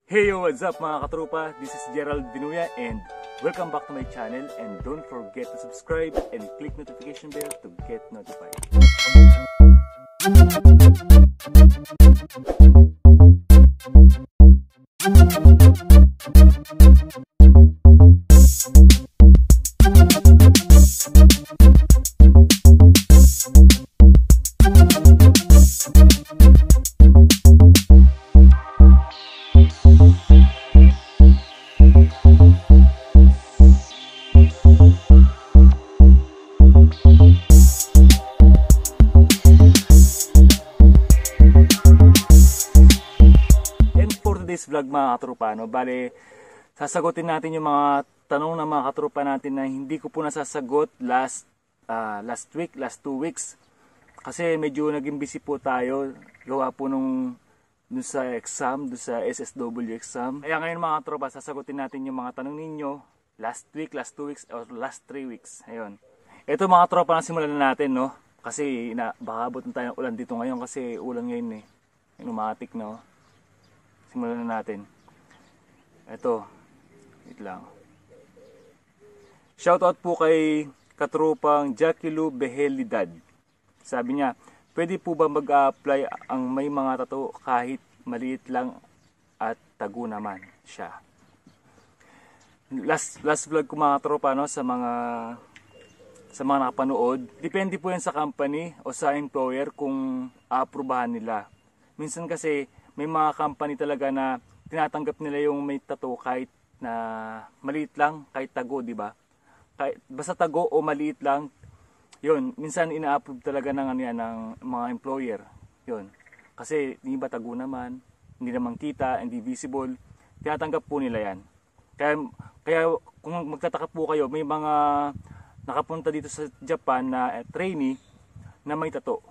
Hey yo, what's up mga katrupa? This is Gerald Vinuya and welcome back to my channel, and don't forget to subscribe and click notification bell to get notified. Today's vlog mga katrupa, no? Bale, sasagutin natin yung mga tanong ng mga katrupa natin na hindi ko po nasasagot last 2 weeks. Kasi medyo naging busy po tayo. Gawa po dun sa exam, dun sa SSW exam. Kaya ngayon mga katrupa, sasagutin natin yung mga tanong ninyo last 2 weeks, or last 3 weeks. Ayun. Ito mga katrupa, simulan na natin, no? Kasi baka abot na tayo ng ulan dito ngayon kasi ulan ngayon eh. Umatik na, no? Simulan na natin. Ito. Wait lang. Shoutout po kay katrupang Jackie Lou Behelidad. Sabi niya, pwede po ba mag-apply ang may mga tattoo kahit maliit lang at tago naman siya? Last vlog ko mga katropa, no, sa mga nakapanood. Depende po yan sa company o sa employer kung aaprubahan nila. Minsan kasi may mga company talaga na tinatanggap nila yung may tattoo kahit na maliit lang, kahit tago, di ba? Basta tago o maliit lang, yun, minsan ina-approve talaga ng mga employer. Yun. Kasi hindi ba tago naman, hindi naman kita, hindi visible, tinatanggap po nila yan. Kaya kung magtataka po kayo, may mga nakapunta dito sa Japan na trainee na may tattoo.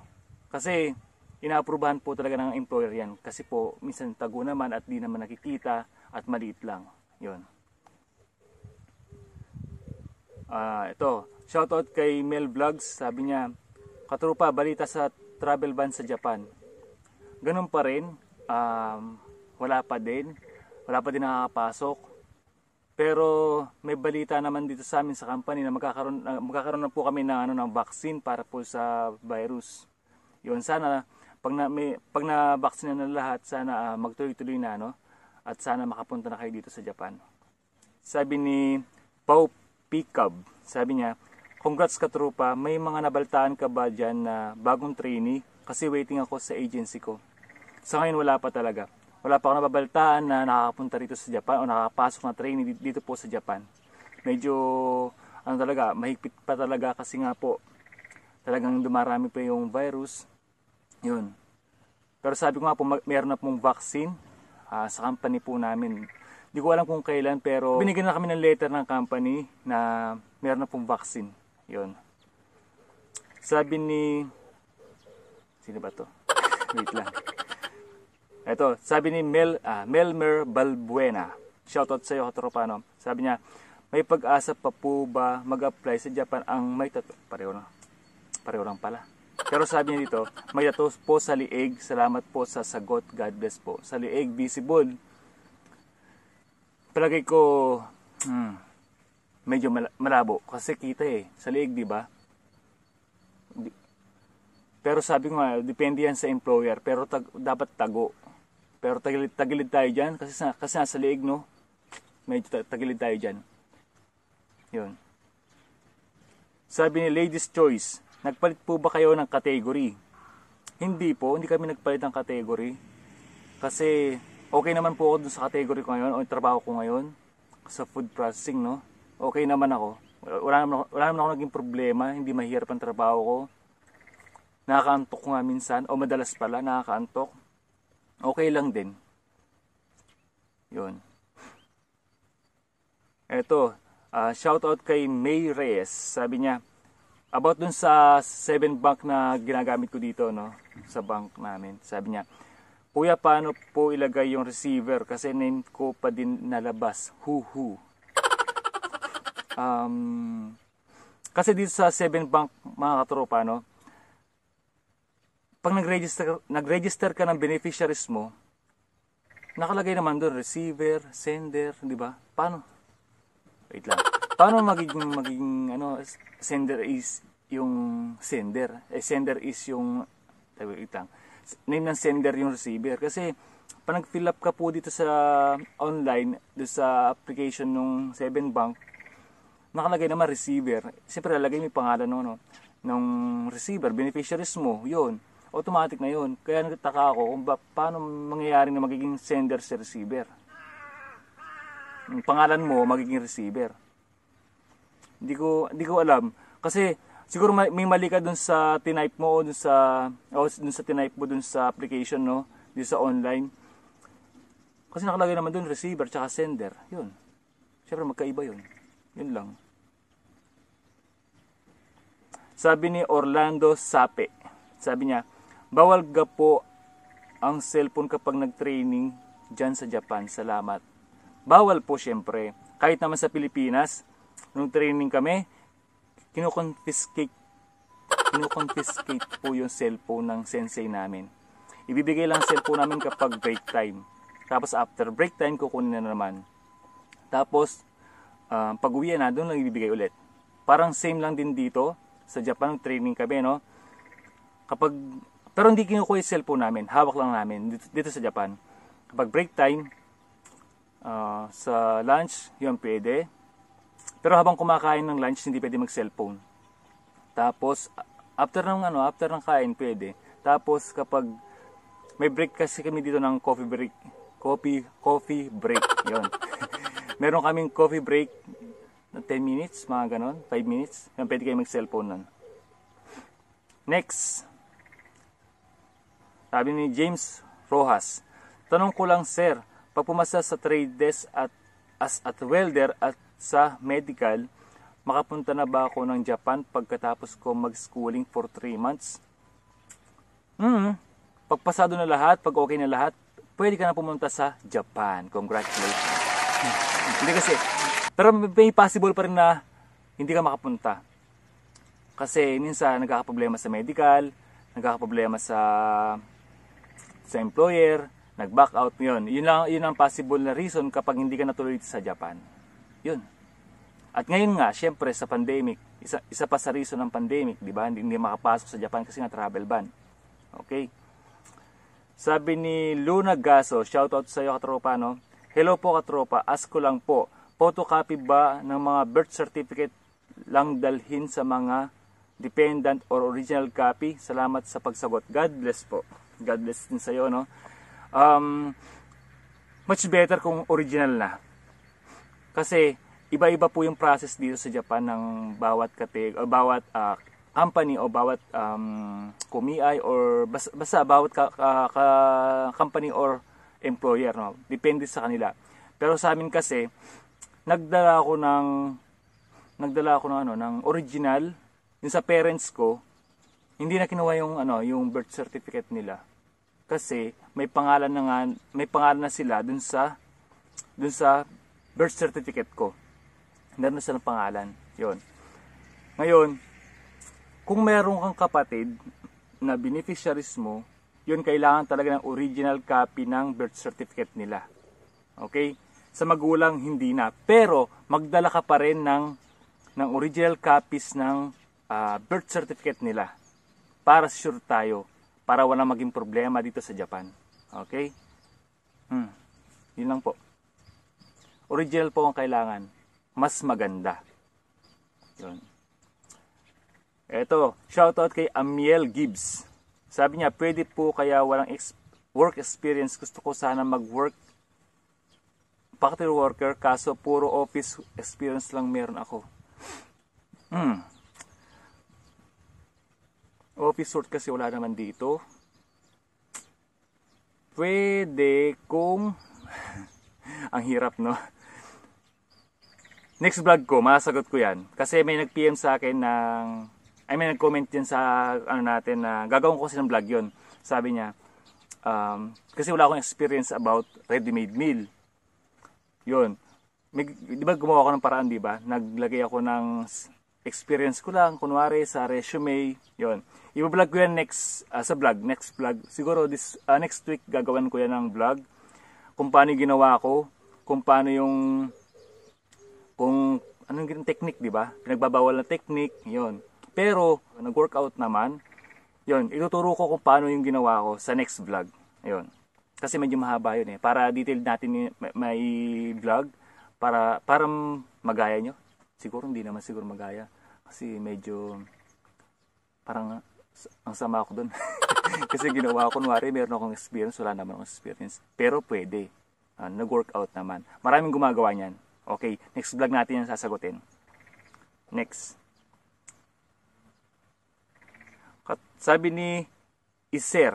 Kasi inaaprubahan po talaga ng employer yan. Kasi po, minsan tago naman at di naman nakikita at maliit lang. Yun. Ito. Shoutout kay Mel Vlogs. Sabi niya, katrupa, balita sa travel ban sa Japan. Ganun pa rin. Wala pa din. Wala pa din nakakapasok. Pero may balita naman dito sa amin sa company na magkakaroon na po kami ng vaccine para po sa virus. Yun, sana pag na-vaccine na lahat, sana magtuloy-tuloy na, no? At sana makapunta na kayo dito sa Japan. Sabi ni Pau Picab, sabi niya, congrats katrupa, may mga nabaltaan ka ba dyan na bagong trainee? Kasi waiting ako sa agency ko. Sa ngayon wala pa talaga. Wala pa ako nababaltaan na nakakapunta rito sa Japan o nakakapasok na trainee dito po sa Japan. Medyo, talaga, mahigpit pa talaga kasi nga po, talagang dumarami pa yung virus. Yun. Pero sabi ko nga po, mayroon na pong vaccine sa company po namin. Hindi ko alam kung kailan, pero binigyan na kami ng letter ng company na mayroon na pong vaccine. Yun. Sabi ni... Sino ba to? Wait lang. Ito, sabi ni Melmer Balbuena. Shoutout sa iyo, katropano. Sabi niya, may pag-asa pa po ba mag-apply sa Japan ang may tattoo? Pareho lang pala. Pero sabi niya dito, may tattoo po sa liig. Salamat po sa sagot. God bless po. Sa liig, visible. Palagay ko, medyo malabo. Kasi kita eh. Sa liig, di ba? Pero sabi ko nga, depende yan sa employer. Pero dapat tago. Pero tagilid tayo dyan. Kasi nasa liig, no? Medyo tagilid tayo dyan. Yun. Sabi ni Ladies Choice, nagpalit po ba kayo ng category? Hindi po, hindi kami nagpalit ng category. Kasi okay naman po ako dun sa category ko ngayon, o yung trabaho ko ngayon, sa food processing, no? Okay naman ako. Wala naman ako naging problema, hindi mahirap ang trabaho ko. Nakakaantok ko nga minsan, o madalas pala, nakakaantok. Okay lang din. Yun. Eto, shoutout kay May Reyes. Sabi niya, about dun sa 7 bank na ginagamit ko dito, no, sa bank namin. Sabi niya, kuya, paano po ilagay yung receiver? Kasi name ko pa din nalabas. Huhu. Kasi dito sa 7 bank, mga katropa, no, pag nag-register ka ng beneficiaries mo, nakalagay naman doon, receiver, sender, di ba? Paano? Wait lang. Paano magiging ano, sender is yung sender. Sender is yung, wait lang. Name ng sender yung receiver. Kasi, pag nag-fill up ka po dito sa online, doon sa application ng 7Bank, nakalagay naman receiver. Siyempre, lalagay mo yung pangalan ng receiver, beneficiaries mo, yun. Automatic na yun. Kaya nagtataka ako kung paano mangyayari na magiging sender sa receiver. Yung pangalan mo, magiging receiver. Hindi ko alam. Kasi, siguro may mali ka dun sa tinype mo o dun sa tinype mo dun sa application, no? Dun sa online. Kasi nakalagay naman dun receiver tsaka sender. Yun. Siyempre magkaiba yun. Yun lang. Sabi ni Orlando Sape. Sabi niya, bawal ga po ang cellphone kapag nag-training dyan sa Japan. Salamat. Bawal po syempre. Kahit naman sa Pilipinas, nung training kami, kinoconfiscate po yung cellphone ng sensei namin. Ibibigay lang cellphone namin kapag break time. Tapos after break time, kukunin na naman. Tapos, pag uwi na, doon lang ibibigay ulit. Parang same lang din dito. Sa Japan, training kami, no? Pero hindi kinukuha yung cellphone namin. Hawak lang namin dito sa Japan. Kapag break time, sa lunch, yun pwede. Pero habang kumakain ng lunch, hindi pwede mag-cellphone. Tapos, after ng kain, pwede. Tapos, kapag may break kasi kami dito ng coffee break. Coffee break, yun. Meron kaming coffee break na 10 minutes, mga ganon, 5 minutes. Yan, pwede kayo mag-cellphone nun. Next. Sabi ni James Rojas, tanong ko lang sir, pag pumasa sa trade desk at welder at sa medical, makapunta na ba ako ng Japan pagkatapos ko mag-schooling for 3 months? Pag pasado na lahat, pag okay na lahat, pwede ka na pumunta sa Japan. Congratulations. Hindi kasi, pero may possible pa rin na hindi ka makapunta. Kasi minsan nagkakaproblema sa medical, nagkakaproblema sa employer, nag-back out, yun ang possible na reason kapag hindi ka natuloy sa Japan. Yun. At ngayon nga, syempre sa pandemic, isa pa sa reason ng pandemic, di ba? Hindi makapasok sa Japan kasi nga travel ban. Okay? Sabi ni Luna Gaso, shoutout sa iyo katropa, no? Hello po katropa, ask ko lang po, photocopy ba ng mga birth certificate lang dalhin sa mga dependent or original copy? Salamat sa pagsagot. God bless po. God bless din sa iyo, no? Much better kung original na. Kasi iba-iba po yung process dito sa Japan ng bawat company o bawat kumiay or basta bawat company or employer, no? Depende sa kanila. Pero sa amin kasi nagdala ako ng original. Yung sa parents ko, hindi na kinuha yung birth certificate nila. Kasi may pangalan na sila dun sa birth certificate ko. Meron na silang pangalan. Yun. Ngayon, kung meron kang kapatid na beneficiaries mo, yun kailangan talaga ng original copy ng birth certificate nila. Okay? Sa magulang, hindi na. Pero, magdala ka pa rin ng original copies ng birth certificate nila. Para sure tayo. Para wala maging problema dito sa Japan. Okay? Yun lang po. Original po ang kailangan. Mas maganda. Yun. Eto, shoutout kay Amiel Gibbs. Sabi niya, pwede po kaya walang work experience. Gusto ko sana mag-work factory worker, kaso puro office experience lang meron ako. Office work kasi wala naman dito. Pwede kung ang hirap, no? Next vlog ko, masasagot ko yan. Kasi may nag-PM sa akin may nag-comment din sa natin na gagawin ko kasi ng vlog yun. Sabi niya, kasi wala akong experience about ready-made meal. Yun. Di ba gumawa ako ng paraan, di ba? Naglagay ako ng experience ko lang, kunwari sa resume. Yun. I-vlog ko yan next vlog. Siguro next week gagawin ko yan ng vlog kung paano yung ginawa ko, kung paano yung, kung anong technique, di ba? Pinagbabawal na technique, yon. Pero, nag-workout naman, yon, ituturo ko kung paano yung ginawa ko sa next vlog. Ayun. Kasi medyo mahaba yun eh. Para detailed natin may vlog, para magaya nyo. Siguro hindi naman siguro magaya. Kasi medyo, parang, ang sama ako dun. Kasi ginawa ko, kunwari, meron akong experience, wala naman akong experience. Pero pwede. Nag-workout naman. Maraming gumagawa niyan. Okay, next vlog natin yung sasagutin. Next. Sabi ni Iser,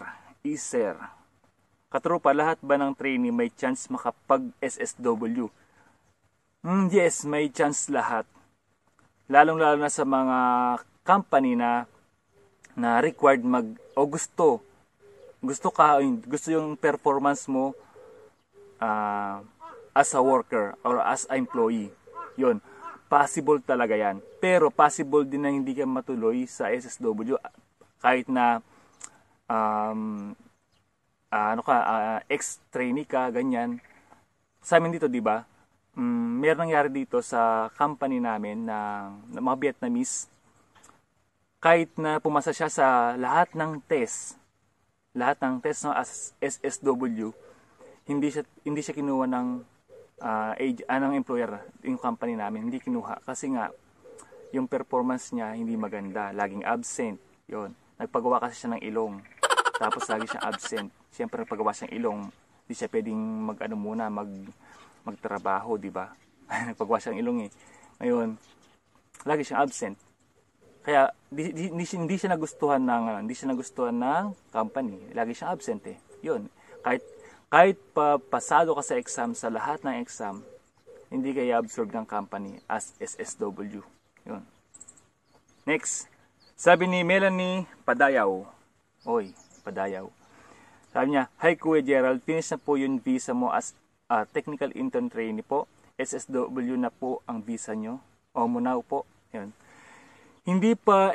katropa, lahat ba ng trainee may chance makapag SSW? Yes, may chance lahat. Lalong-lalo na sa mga company na required gusto yung performance mo as a worker or as an employee. Yun, possible talaga yan. Pero possible din na hindi ka matuloy sa SSW kahit na ex-trainee ka, ganyan. Sa amin dito, di ba? Meron nangyari dito sa company namin ng mga Vietnamese. Kahit na pumasa siya sa lahat ng test no, as SSW, hindi siya kinuha ng ng employer, yung company namin, hindi kinuha kasi nga yung performance niya hindi maganda, laging absent. Yon, nagpagawa kasi siya ng ilong, tapos lagi siyang absent. Siyempre nagpagawa siyang ilong, hindi siya pwedeng magtrabaho, di ba? Nagpagawa siyang ilong eh. Ngayon, lagi siyang absent. Kaya hindi siya nagustuhan ng company. Lagi siyang absent eh. Yun, kahit pasado ka sa exam, sa lahat ng exam, hindi kaya absorb ng company as SSW. Yun. Next. Sabi ni Melanie Padayaw. Padayaw. Sabi niya, "Hi Kuya Gerald, finish na po yung visa mo as technical intern trainee po. SSW na po ang visa nyo. O muna po." Yun. Hindi pa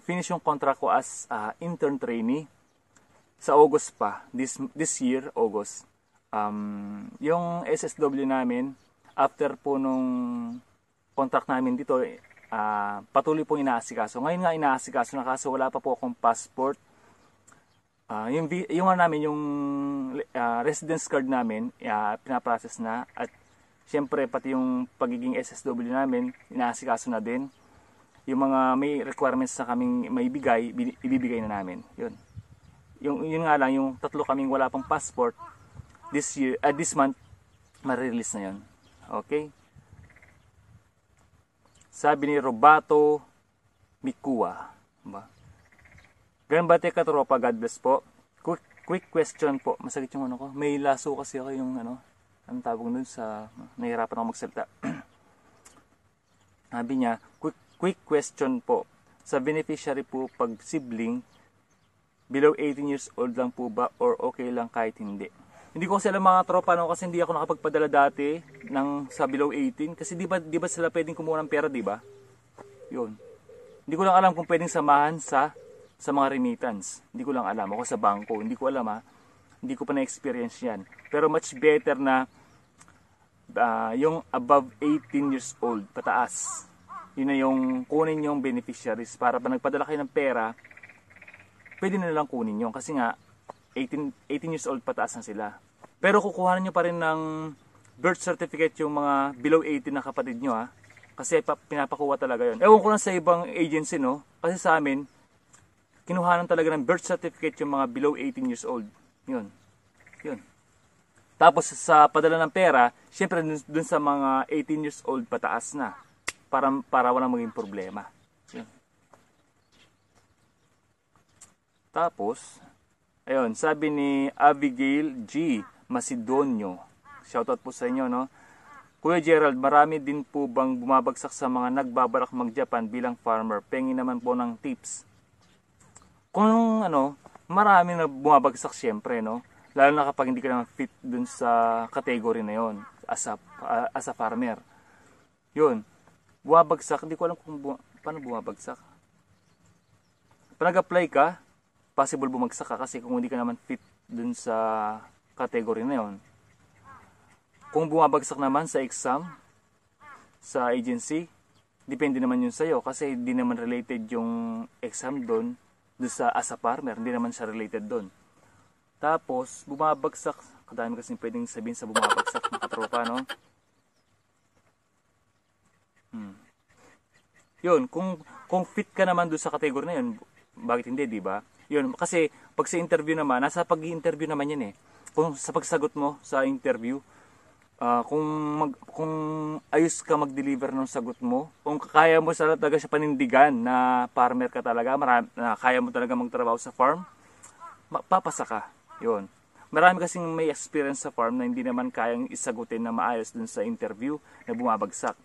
finish yung contract ko as intern trainee. Sa August pa, this year, August. Yung SSW namin, after po nung contract namin dito, patuloy pong inaasikaso. Ngayon nga inaasikaso na kaso wala pa po akong passport. Yung residence card namin, pinaprocess na. At syempre, pati yung pagiging SSW namin, inaasikaso na din. Yung mga may requirements na kaming may ibibigay na namin. Yun nga lang, yung tatlo kaming wala pang passport, this month, ma-release na yun. Okay? Sabi ni Robato Mikua. Ganun ba te katropa? God bless po. Quick question po. Masakit yung ko. May laso kasi ako yung anong tawag nun sa, nahihirapan ako magsalita. Sabi niya, quick question po. Sa beneficiary po, pag sibling, below 18 years old lang po ba or okay lang kahit hindi? Hindi ko kasi alam mga tropa kasi hindi ako nakapagpadala dati sa below 18 kasi di ba sila pwedeng kumuha ng pera, di ba? Yun. Hindi ko lang alam kung pwedeng samahan sa mga remittance. Hindi ko lang alam. Ako sa bangko, hindi ko alam Hindi ko pa na-experience yan. Pero much better na yung above 18 years old pataas. Yun na yung kunin yung beneficiaries para pa nagpadala kayo ng pera, pwede na lang kunin yun kasi nga 18 years old pataas na sila. Pero kukuhanan nyo pa rin ng birth certificate yung mga below 18 na kapatid nyo kasi pinapakuha talaga yun. Ewan ko lang sa ibang agency kasi sa amin kinuhanan talaga ng birth certificate yung mga below 18 years old. Yun. Tapos sa padala ng pera, syempre dun sa mga 18 years old pataas na para walang maging problema. Yun. Tapos, ayun, sabi ni Abigail G. Macedonio. Shoutout po sa inyo, Kuya Gerald, marami din po bang bumabagsak sa mga nagbabalak mag-Japan bilang farmer? Pengi naman po ng tips. Kung marami na bumabagsak syempre, Lalo na kapag hindi ka naman fit dun sa category na yon as a farmer. Yun. Bumabagsak, hindi ko alam paano bumabagsak. Pag nag-apply ka, possible bumagsak ka kasi kung hindi ka naman fit dun sa category na yon. Kung bumabagsak naman sa exam, sa agency, depende naman yun sa'yo kasi hindi naman related yung exam doon sa as a farmer, hindi naman siya related doon. Tapos, bumabagsak, kadami kasi pwedeng sabihin sa bumabagsak ng katropa, no? Yun, kung fit ka naman doon sa category na yun, bakit hindi, di ba? Yun, kasi pag sa interview naman, nasa pag-i-interview naman yan eh. Kung sa pagsagot mo sa interview, kung ayos ka mag-deliver ng sagot mo, kung kaya mo talaga siya panindigan na farmer ka talaga, na kaya mo talaga magtrabaho sa farm, papasa ka. Yun. Marami kasing may experience sa farm na hindi naman kayang isagutin na maayos dun sa interview na bumabagsak.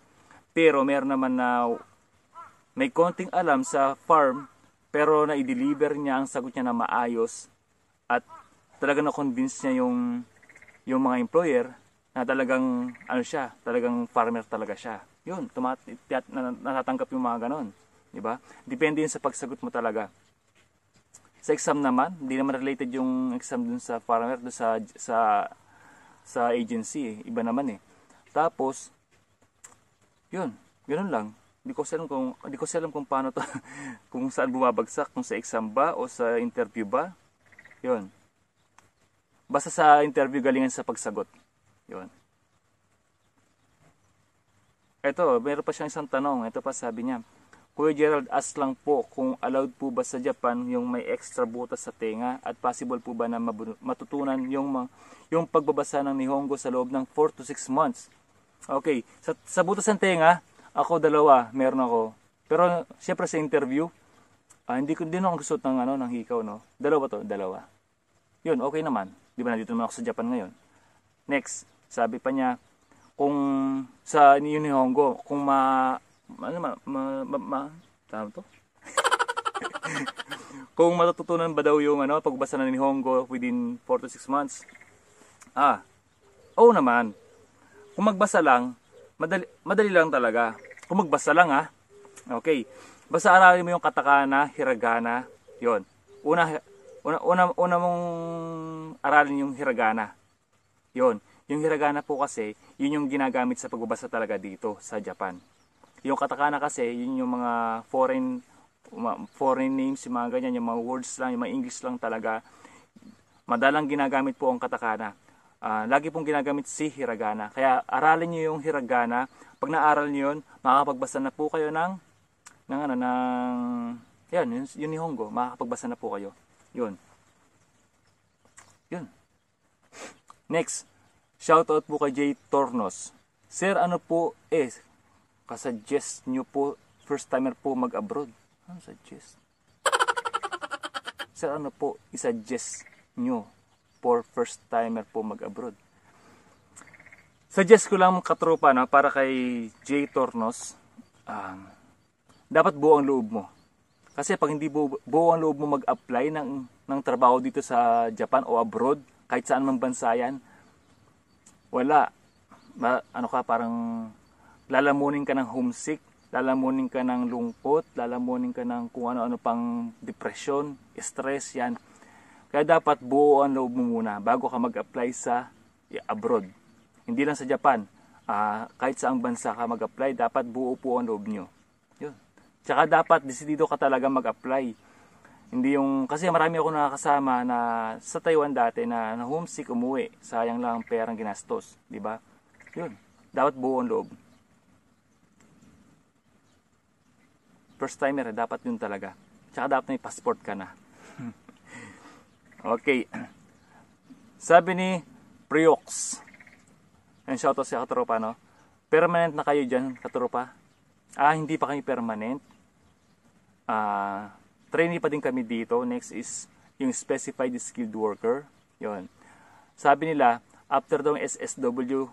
Pero meron naman na may konting alam sa farm pero na i-deliver niya ang sagot niya na maayos at talaga na-convince niya yung mga employer na talagang talagang farmer talaga siya. Yun, natatanggap yung mga ganon, di ba? Depende yun sa pagsagot mo talaga. Sa exam naman, hindi naman related yung exam dun sa farmer dun sa agency, iba naman eh. Tapos yun, ganoon lang. Hindi ko alam kung paano to kung saan bumabagsak, kung sa exam ba o sa interview ba. Yun. Basta sa interview galingan sa pagsagot. Yun. Ito, meron pa siyang isang tanong. Ito pa sabi niya, Kuya Gerald, ask lang po kung allowed po ba sa Japan yung may extra butas sa tenga at possible po ba na matutunan yung pagbabasa ng Nihongo sa loob ng 4 to 6 months. Okay, sa butas ng tenga, ako meron ako. Pero syempre sa interview, hindi ako gusto ng hikaw, no. Dalawa. Yun, okay naman. Di ba nandito naman ako sa Japan ngayon. Next, sabi pa niya, kung sa Nihongo, kung tama to? Kung matututunan ba daw yung pagbasa ng Nihongo within 4 to 6 months? Oo naman. Kung magbasa lang, madali lang talaga. Kung magbasa lang okay. Basta aralin mo yung katakana, hiragana, yon. Una mong aralin yung hiragana. Yon. Yung hiragana po kasi, yun yung ginagamit sa pagbabasa talaga dito sa Japan. Yung katakana kasi, yun yung mga foreign names, yung mga ganyan, yung mga words lang, yung mga English lang talaga. Madalang ginagamit po ang katakana. Lagi pong ginagamit si hiragana. Kaya aralin niyo yung hiragana. Pag naaral niyo yun, makakapagbasa na po kayo ng yung Nihongo. Makakapagbasa na po kayo. Yun. Next, shoutout po kay Jay Tornos. Sir, kasuggest nyo po, first timer po mag-abroad. Ano suggest? Sir, isuggest nyo for first timer po mag-abroad? Suggest ko lang katropa para kay Jay Tornos, dapat buo ang loob mo. Kasi pag hindi buo ang loob mo mag-apply ng trabaho dito sa Japan o abroad, kahit saan man bansa yan, wala. Parang lalamunin ka ng homesick, lalamunin ka ng lungkot, lalamunin ka ng kung ano-ano pang depression, stress, yan. Kaya dapat buo ang loob mo muna bago ka mag-apply sa abroad. Hindi lang sa Japan, kahit saang bansa ka mag-apply, dapat buo po ang loob nyo. Yun. Tsaka dapat desidido ka talaga mag-apply. Hindi kasi marami ako nakakasama na sa Taiwan dati na homesick, umuwi. Sayang lang ang perang ginastos, di ba? Yun. Dapat buo ang loob. First timer, dapat yun talaga. Tsaka dapat may passport ka na. Okay. Sabi ni Priox. Yan, shoutout sa katropa, no? Permanent na kayo dyan, katropa? Hindi pa kami permanent. Trainee pa din kami dito. Next is yung specified skilled worker. Yon. Sabi nila, after daw SSW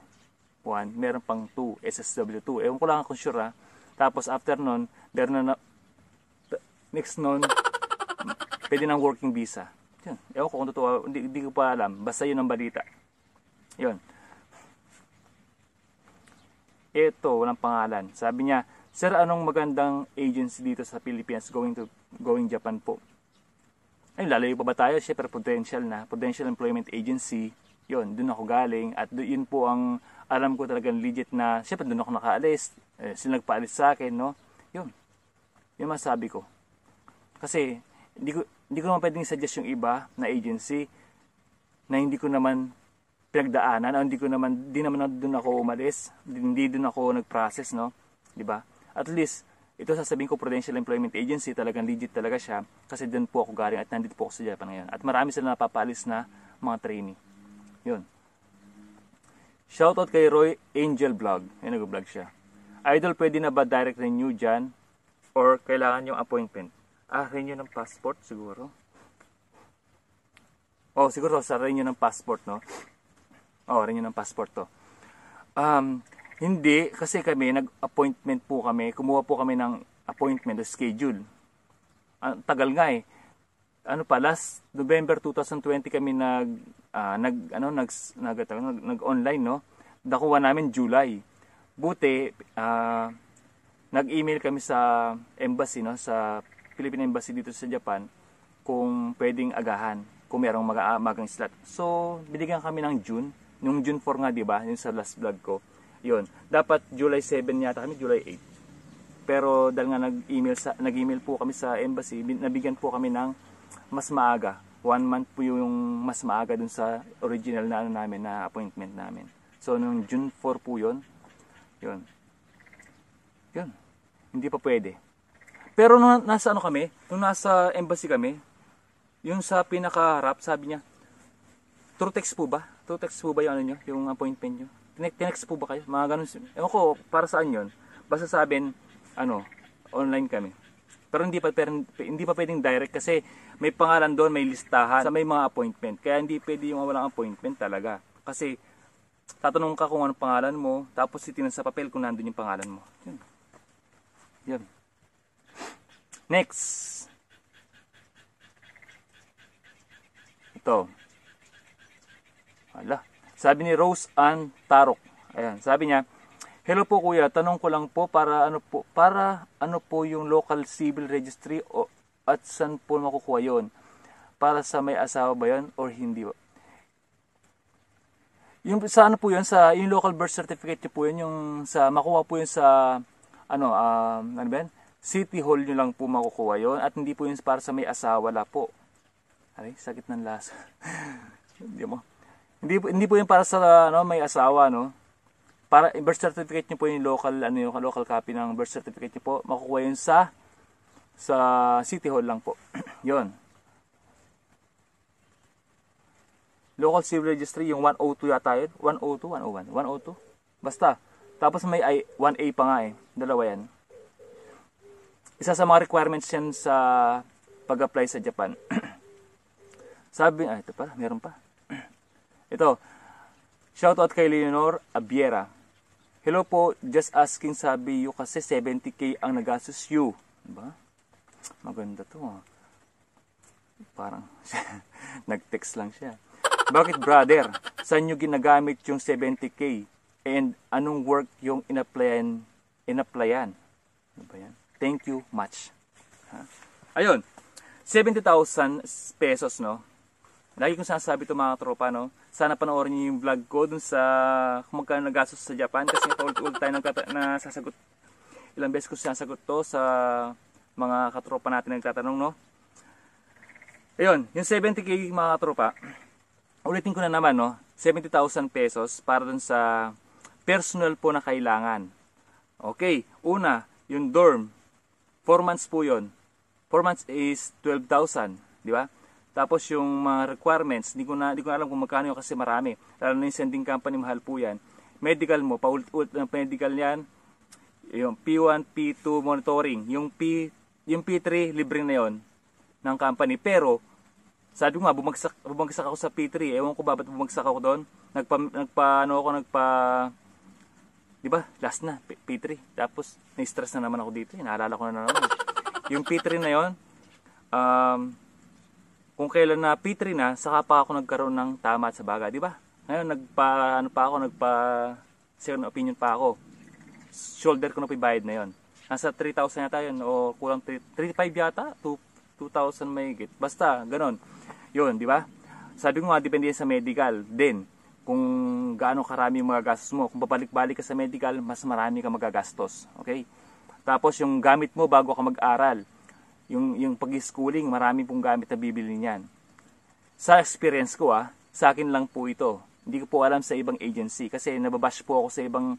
1, meron pang 2, SSW2. Ewan ko lang kung sure Tapos after nun, next nun, pwede ng working visa. Yun. Ewan ko kung totoo, hindi ko pa alam. Basta yun ang balita. Yun. Ito, walang pangalan. Sabi niya, Sir, anong magandang agency dito sa Pilipinas going Japan po? Ay, lalayo pa ba tayo? Siyempre, Prudential Employment Agency. Yun, dun ako galing. At yun po ang alam ko talagang legit na, siyempre, dun ako nakaalis. Sila nagpaalis sa akin, no? Yun masabi ko. Kasi, hindi ko naman pwedeng suggest yung iba na agency na hindi ko naman pinagdaanan, o di naman doon ako umalis, hindi doon ako nag-process, no? 'Di ba? At least ito sasabihin ko, Prudential Employment Agency, talagang legit talaga siya kasi doon po ako galing at nandito po ako sa Japan ngayon. At marami sila napapalis na mga trainee. 'Yun. Shoutout kay Roy Angel Vlog. Yan, nag-vlog siya. Idol, pwede na ba direct renew dyan? Or kailangan yung appointment? Renew ng passport siguro. Siguro sa renew ng passport, no? Renew ng passport to. Hindi, kasi kami, nag-appointment po kami. Kumuha po kami ng appointment o schedule. Tagal nga eh. Last November 2020 kami nag-online, no? Nakuha namin July. Buti, nag-email kami sa embassy, no? Sa Philippine Embassy dito sa Japan, kung pwedeng agahan, kung mayroong magang slot. So, binigyan kami ng June. Yung June 4 nga, di ba? Yung sa last vlog ko. Yun. Dapat July 7 yata kami, July 8. Pero dahil nga nag-email po kami sa embassy, nabigyan po kami ng mas maaga. 1 month po yung mas maaga dun sa original na appointment namin. So, nung June 4 po yun. Yun. Hindi pa pwede. Pero nung nasa embassy kami, yung sa pinakaharap, sabi niya, through text po ba? Through text po ba yung yung appointment nyo? Tinext po ba kayo? Mga ganun. Ewan ko, para saan yun? Basta sabihin, online kami. Pero hindi pa pwedeng direct kasi may pangalan doon, may listahan sa may mga appointment. Kaya hindi pwede yung walang appointment talaga. Kasi tatanong ka kung anong pangalan mo, tapos titingnan sa papel kung nandun yung pangalan mo. Yun. Next. Ito. Sabi ni Rose Ann Tarok. Ayan, sabi niya, hello po kuya, tanong ko lang po para ano po yung local civil registry at saan po makukuha yon? Para sa may asawa ba yon or hindi ba? Yung sa ano po yun, sa yung local birth certificate niyo po yun, yung sa makuha po yun sa City Hall nyo lang po makukuha yon at hindi po yun para sa may asawa, wala po. Ay, sakit ng lasa. Hindi po yun para sa may asawa, no? Para birth certificate niyo po yung local copy ng birth certificate niyo po, makukuha yun sa City Hall lang po. Yon. Local Civil Registry, yung 102 yata yun. 102, 101, 102. Basta. Tapos may 1A pa nga eh. Dalawa yan. Isa sa mga requirements yan sa pag-apply sa Japan. Sabi, ito pa, meron pa. Ito, shoutout kay Leonor Abiera. Hello po, just asking, sabi you kasi 70k ang nagastos you. Diba? Maganda to. Parang, nag-text lang siya. Bakit brother? Saan nyo ginagamit yung 70k? And anong work yung in-applyan? Diba yan? Thank you much. Ayun, 70,000 pesos, no? Lagi kong sinasabi ito mga tropa, no? Sana panoorin niyo yung vlog ko dun sa kung magkano nagastos sa Japan kasi ulit tayo nasasagot. Ilang beses ko sinasagot to sa mga katropa natin nagtatanong, no? Ayun, yung 70k mga katropa, ulitin ko na naman, no? 70,000 pesos para dun sa personal po na kailangan. Okay, una, yung dorm, 4 months po yun. 4 months is 12,000, di ba? Tapos yung mga requirements, hindi ko na alam kung magkano yun kasi marami. Lalo na yung sending company, mahal po yan. Medical mo, paulit-ulit ng medical yan. Yung P1, P2 monitoring. Yung P3, libre na yon ng company. Pero, sabi ko nga, bumagsak ako sa P3. Ewan ko ba ba't bumagsak ako doon. Di ba? Last na, P3. Tapos, na-stress na naman ako dito. Naalala ko na naman. Yung P3 na yon, kung kailan na P3 na, saka pa ako nagkaroon ng tama at sa baga, di ba? Ngayon, second opinion pa ako. Shoulder ko na pibayad na yon. Nasa 3,000 yata yun, o kulang 3,500 yata, 2,500 2,000 mahigit. Basta, ganon. Yun, di ba? Sabi ko nga, depende sa medical din. Kung gaano karami yung mga gastos mo. Kung babalik-balik ka sa medical, mas marami ka magagastos. Okay? Tapos yung gamit mo bago ka mag-aral. Yung pag-schooling, marami pong gamit na bibili niyan. Sa experience ko sa akin lang po ito. Hindi ko po alam sa ibang agency kasi nababash po ako sa ibang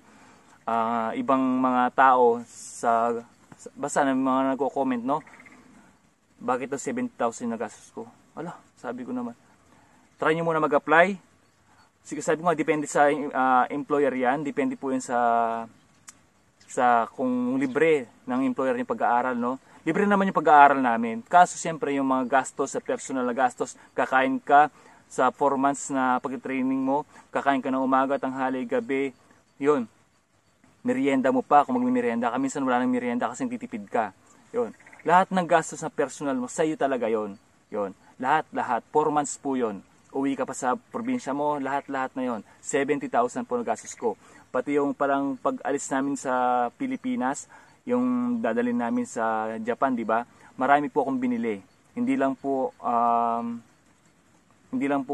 mga tao basta na mga nagko-comment, no? Bakit daw 70,000 na gastos ko? Ala, sabi ko naman. Try nyo muna mag-apply. Sabi ko nga, depende sa employer yan. Depende po yun sa kung libre ng employer yung pag-aaral, no? Libre naman yung pag-aaral namin. Kaso siyempre yung mga gastos, sa personal na gastos, kakain ka sa 4 months na pag-training mo, kakain ka ng umaga, tanghali, gabi, yun. Merienda mo pa kung magmimerienda ka. Minsan wala nang merienda kasi titipid ka. Yun. Lahat ng gastos na personal mo, sa'yo talaga yun. Yun. Lahat. 4 months po yun. Uwi ka pa sa probinsya mo, lahat na yun. 70,000 po na gastos ko. Pati yung parang pag-alis namin sa Pilipinas, yung dadalhin namin sa Japan, di ba? Marami po akong binili. Hindi lang po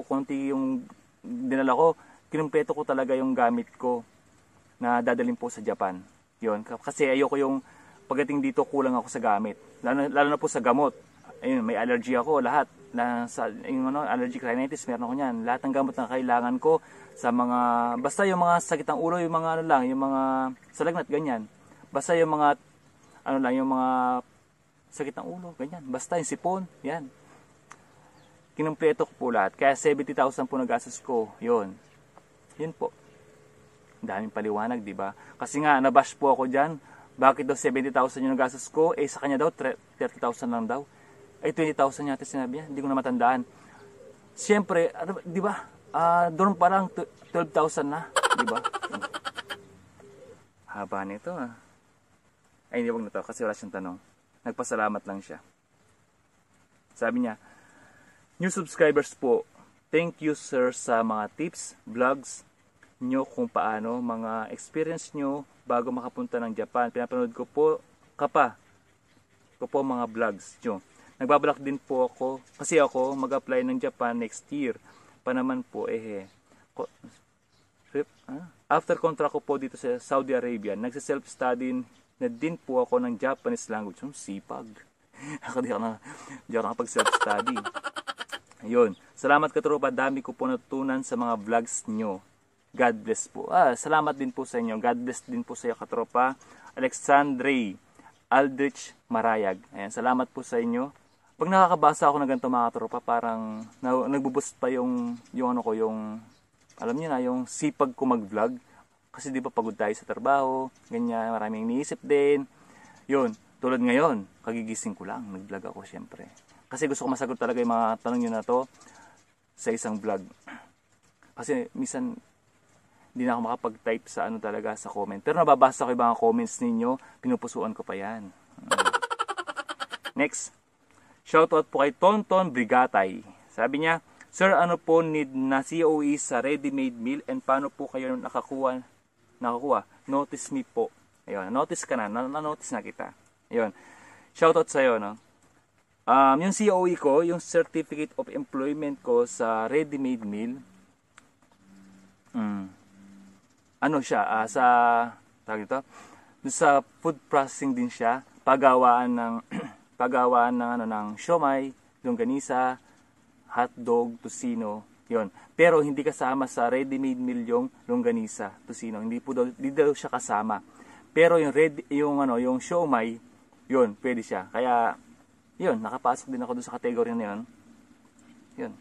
konti yung dinala ko. Kinumpleto ko talaga yung gamit ko na dadalhin po sa Japan. Yun. Kasi ayoko yung pagdating dito kulang ako sa gamit. Lalo na po sa gamot. Ayun, may allergy ako, lahat. Allergic rhinitis, meron ako niyan. Lahat ng gamot na kailangan ko sa mga, basta yung mga sakit ng ulo, yung mga yung mga salagnat, ganyan. Basta yung mga, yung mga sakit ng ulo, ganyan. Basta yung sipon, yan. Kinumpleto ko po lahat. Kaya 70,000 po nagastos ko. Yun. Yun po. Daming paliwanag, di ba? Kasi nga, nabash po ako dyan. Bakit daw 70,000 yung nagastos ko? Sa kanya daw, 30,000 lang daw. 20,000 yata sinabi niya. Hindi ko na matandaan. Siyempre, di ba? Doon parang 12,000 na. Di ba? Haba nito Ay, hindi, wag na to. Kasi wala siyang tanong. Nagpasalamat lang siya. Sabi niya, new subscribers po, thank you sir sa mga tips, vlogs nyo kung paano, mga experience nyo bago makapunta ng Japan. Pinapanood ko po mga vlogs nyo. Nagbabalak din po ako, kasi ako mag-apply ng Japan next year. Pa naman po, after contract ko po dito sa Saudi Arabia, nagsa-self-study na din po ako ng Japanese language. Sipag. Ako di ako nakapag-self-study. Ayun. Salamat katropa. Dami ko po natutunan sa mga vlogs nyo. God bless po. Salamat din po sa inyo. God bless din po sa iyo katropa. Alexandre Aldrich Marayag. Ayan. Salamat po sa inyo. Pag nakakabasa ako ng ganito mga katropa, parang nagbuboost pa yung alam niyo na, yung sipag ko mag-vlog. Kasi di ba pagod tayo sa trabaho, ganyan, maraming iniisip din. Yun, tulad ngayon, kagigising ko lang, nag-vlog ako syempre. Kasi gusto ko masagot talaga yung mga tanong nyo na to sa isang vlog. Kasi minsan, hindi na ako makapag-type sa talaga sa comment. Pero nababasa ko yung mga comments ninyo, pinupusuan ko pa yan. Next, shoutout po kay Tonton Brigatay. Sabi niya, sir, ano po need na COE sa ready-made meal and paano po kayo nakakuha? Notice me po. Ayun, notice ka na. Na-notice na kita. Ayun. Shoutout sa'yo, no? Yung COE ko, yung Certificate of Employment ko sa ready-made meal, sa food processing din siya, pagawaan ng siomai, longganisa, hotdog, tocino, yon. Pero hindi kasama sa ready-made meal yung longganisa, tocino. Hindi daw siya kasama. Pero yung siomai, yon, pwede siya. Kaya yun, nakapasok din ako dun sa category na yun. Yun.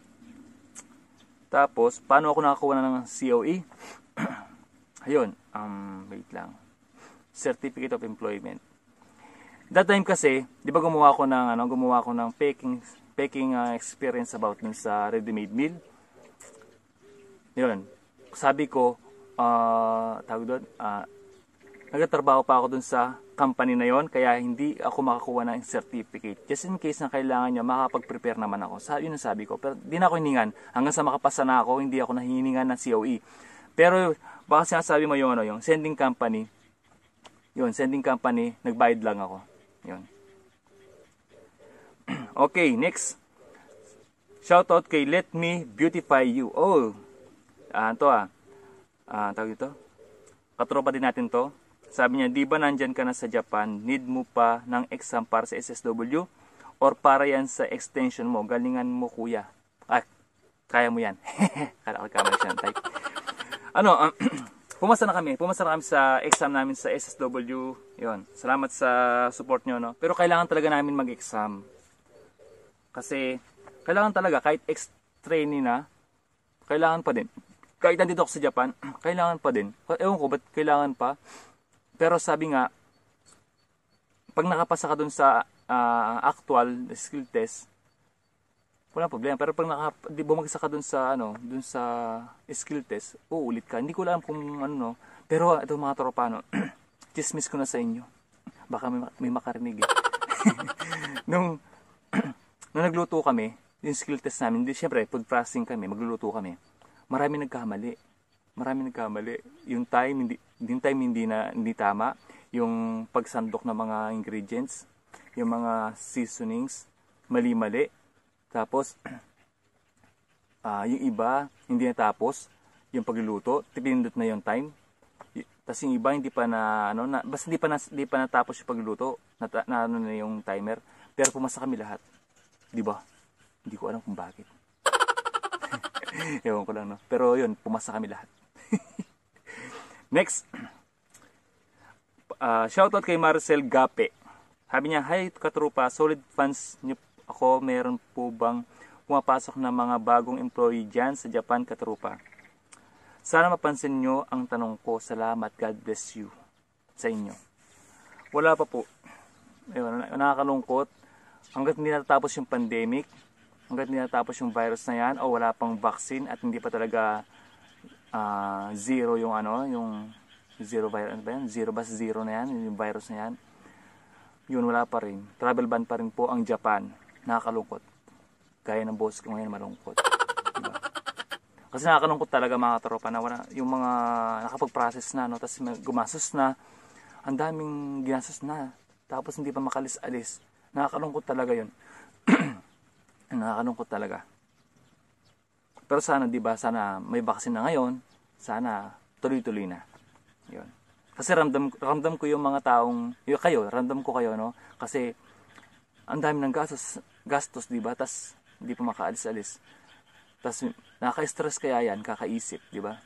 Tapos, paano ako nakakuha ng COE? Ayun, wait lang. Certificate of Employment. That time kasi, di ba gumawa ko ng packing experience about dun sa ready-made meal. Yun. Sabi ko, nagtatrabaho pa ako dun sa company na yon, kaya hindi ako makakuha ng certificate. Just in case na kailangan nyo, makapag-prepare naman ako. Yun ang sabi ko. Pero di na ako hiningan. Hanggang sa makapasa na ako, hindi ako nahihiningan ng COE. Pero baka sinasabi mo yung sending company. Yun, sending company, nagbayad lang ako. Yun. Okay, next. Shoutout kay Let Me Beautify You. Oh, tawag ito. Katropa din natin to. Sabi niya, di ba nandyan ka na sa Japan, need mo pa ng exam para sa SSW? Or para yan sa extension mo, galingan mo kuya. Kaya mo yan. Kala siya ng type. Pumasa na kami sa exam namin sa SSW. Yon. Salamat sa support nyo, no? Pero kailangan talaga namin mag-exam. Kasi, kailangan talaga, kahit ex-trainee na, kailangan pa din. Kahit nandito ako sa Japan, kailangan pa din. Ewan ko, ba't kailangan pa? Pero sabi nga, pag nakapasa ka dun sa actual skill test, wala problema. Pero pag bumagsak ka dun sa skill test, uulit ka. Hindi ko alam kung ano, pero ito mga tropa, chismis ko na sa inyo. Baka may makarinig eh. nung nagluto kami, yung skill test namin, siyempre, food processing kami, magluluto kami. Marami nagkamali. Yung time hindi tama. Yung pagsandok ng mga ingredients, yung mga seasonings, mali-mali. Tapos, yung iba, hindi natapos yung pagluluto, pinindot na yung time. Tapos yung iba, basta hindi pa natapos yung pagluluto, na yung timer. Pero pumasa kami lahat. Di ba? Hindi ko alam kung bakit. Ewan ko lang, no? Pero yun, pumasa kami lahat. Next. Shoutout kay Marcel Gape. Sabi niya, hi katrupa, solid fans niyo ako. Meron po bang pumapasok na mga bagong employee dyan sa Japan katrupa? Sana mapansin nyo ang tanong ko. Salamat, God bless you sa inyo. Wala pa po. Ayun, nakakalungkot. Hanggat hindi natatapos yung pandemic, hanggat hindi natatapos yung virus na yan, o wala pang vaccine at hindi pa talaga zero yung yung zero virus ba yan? Zero na yan, yung virus na yan. Yun, wala pa rin. Travel ban pa rin po ang Japan. Nakakalungkot. Gaya ng boss ko ngayon, malungkot. Diba? Kasi nakakalungkot talaga mga tropa na wala, yung mga nakapag-process na, no? Tapos gumastos na, ang daming ginastos na, tapos hindi pa makalis-alis. Nakakalungkot talaga yun. Nakakalungkot talaga. Pero sana, diba, sana may vaccine na ngayon, sana tuloy-tuloy na. Yun. Kasi ramdam ko yung mga taong, ramdam ko kayo, no? Kasi ang dami ng gastos, diba? Tas hindi pa makaalis-alis. Tas nakaka-stress kaya yan, kakaisip, diba?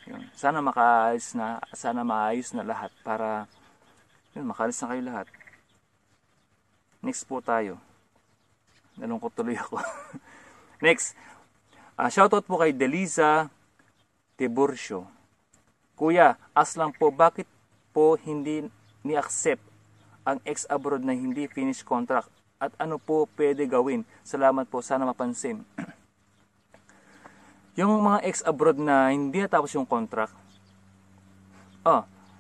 Yun. Sana maayos na lahat para yun, makaalis na kayo lahat. Next po tayo. Nalungkot tuloy ako. Next. Shoutout po kay Deliza Tiburcio. Kuya, lang po, bakit po hindi ni-accept ang ex-abroad na hindi finish contract? At ano po pwede gawin? Salamat po, sana mapansin. Yung mga ex-abroad na hindi natapos yung contract,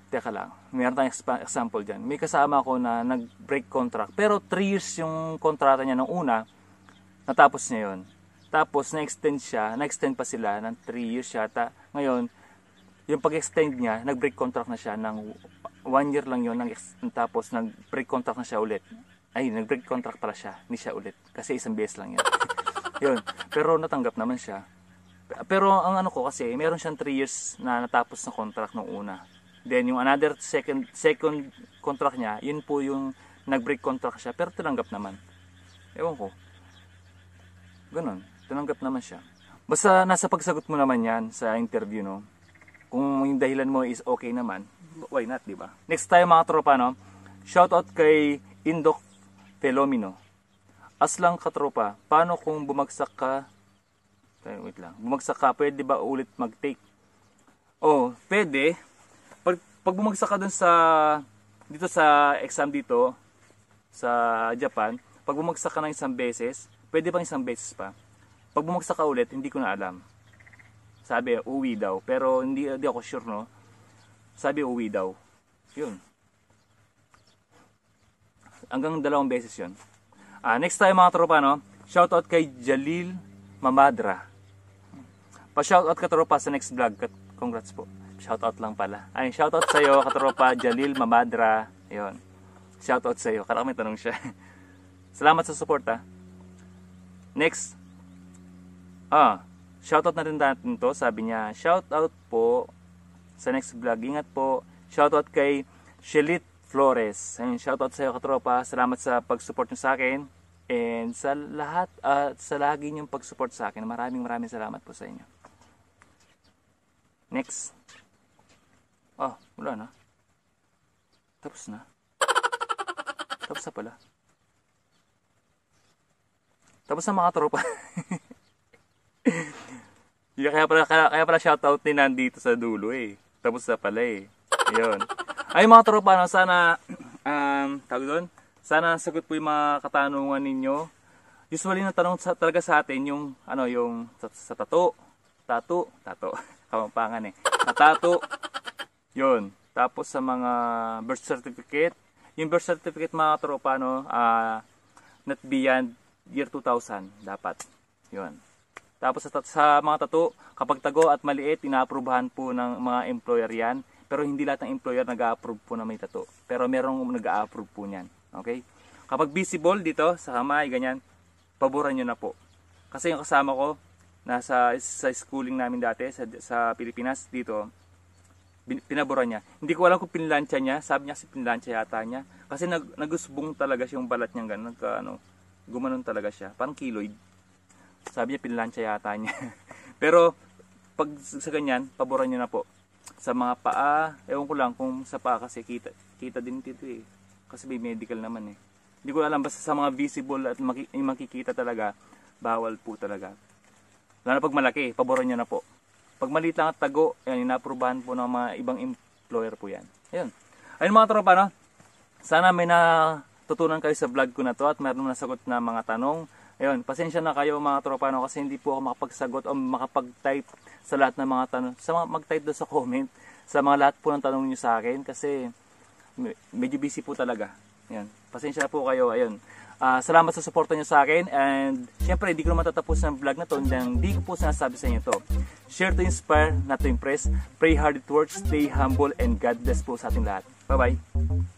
teka lang, mayroon tayong example dyan. May kasama ko na nag-break contract, pero 3 years yung kontrata niya nung una, natapos niya yun. Tapos, na-extend pa sila ng 3 years yata. Ngayon, yung pag-extend niya, nag-break contract na siya ng 1 year lang yun, tapos nag-break contract na siya ulit. Ay, nag-break contract pala siya, hindi siya ulit. Kasi isang beses lang yun. Yun. Pero natanggap naman siya. Pero ang ko kasi, meron siyang 3 years na natapos na contract nung una. Then, yung another second contract niya, yun po yung nag-break contract siya, pero tinanggap naman. Ewan ko. Ganon, tinanggap naman siya. Basta nasa pagsagot mo naman yan sa interview, no? Kung yung dahilan mo is okay naman, why not, diba? Next tayo mga tropa, no? Shoutout kay Indok Pelomino. Lang katropa, paano kung bumagsak ka, pwede ba ulit mag-take? Pwede. Pag bumagsak ka dun dito sa exam dito, sa Japan, pag bumagsak ka ng isang beses, pwede bang isang beses pa? Pag bumagsak ka ulit, hindi ko na alam. Sabi, uwi daw. Pero hindi ako sure, no? Sabi, uwi daw. Yun. Hanggang 2 beses yun. Next tayo mga tropa, no? Shoutout kay Jalil Mamadra. Pa-shoutout ka tropa sa next vlog. Congrats po. Shoutout lang pala. Ay, shoutout sa'yo, katropa Jalil Mamadra. Yun. Shoutout sa'yo. Kala ko may tanong siya. Salamat sa support, ha. Next. Shoutout na rin natin to. Sabi niya, shoutout po sa next vlog. Ingat po. Shoutout kay Shelit Flores. Ayun, shoutout sa iyo katropa. Salamat sa pag-support niyo sa akin. And sa lahat, sa lagi niyong pag-support sa akin. Maraming salamat po sa inyo. Next. Wala na. Tapos na. Tapos na pala. Tapos na mga tropa. kaya pala shoutout ni nandito sa dulo eh. Tapos na pala eh. Ayun. Ay mga tropa, no, sana tawag doon. Sana sagot po yung mga katanungan ninyo. Usually na tanong talaga sa atin yung yung sa tato. Kamampangan eh. Tato. 'Yun. Tapos sa mga birth certificate. Yung birth certificate mga tropa not beyond year 2000 dapat. 'Yun. Tapos sa mga tato, kapag tago at maliit, inaaprubahan po ng mga employer 'yan. Pero hindi lahat ng employer nag-a-approve po na may tato. Pero merong nag-a-approve po niyan. Okay? Kapag visible dito sa kamay ganyan, paboran niyo na po. Kasi yung kasama ko sa schooling namin dati sa Pilipinas dito, pinaboran niya. Hindi ko alam kung pinlansya niya, sabi niya si pinlansya yata niya. Kasi nagusbong talaga siya yung balat niya ganun, gumanon talaga siya, parang keloid. Sabi niya pinlansya yata niya. Pero pag sa ganyan, paboran niyo na po. Sa mga paa, ewan ko lang kung sa paa kasi kita din dito eh. Kasi may medical naman eh. Hindi ko alam, basta sa mga visible at makikita talaga, bawal po talaga. Lalo pag malaki, paboran nyo na po. Pag maliit lang at tago, yan, inaprubahan po ng mga ibang employer po yan. Ayun. Ayun mga tropa, no? Sana may natutunan kayo sa vlog ko na to at mayroon nasagot na mga tanong. Ayun, pasensya na kayo mga tropa, no? Kasi hindi po ako makapagsagot o makapag-type sa lahat ng mga tanong. Mag-type doon sa comment sa mga lahat po ng tanong nyo sa akin kasi medyo busy po talaga. Ayun. Pasensya na po kayo. Ayun. Salamat sa suporta nyo sa akin and syempre hindi ko naman tatapos ng vlog na to hindi ko po sinasabi sa inyo to. Share to inspire, not to impress. Pray hard it works, stay humble and God bless po sa ating lahat. Bye bye.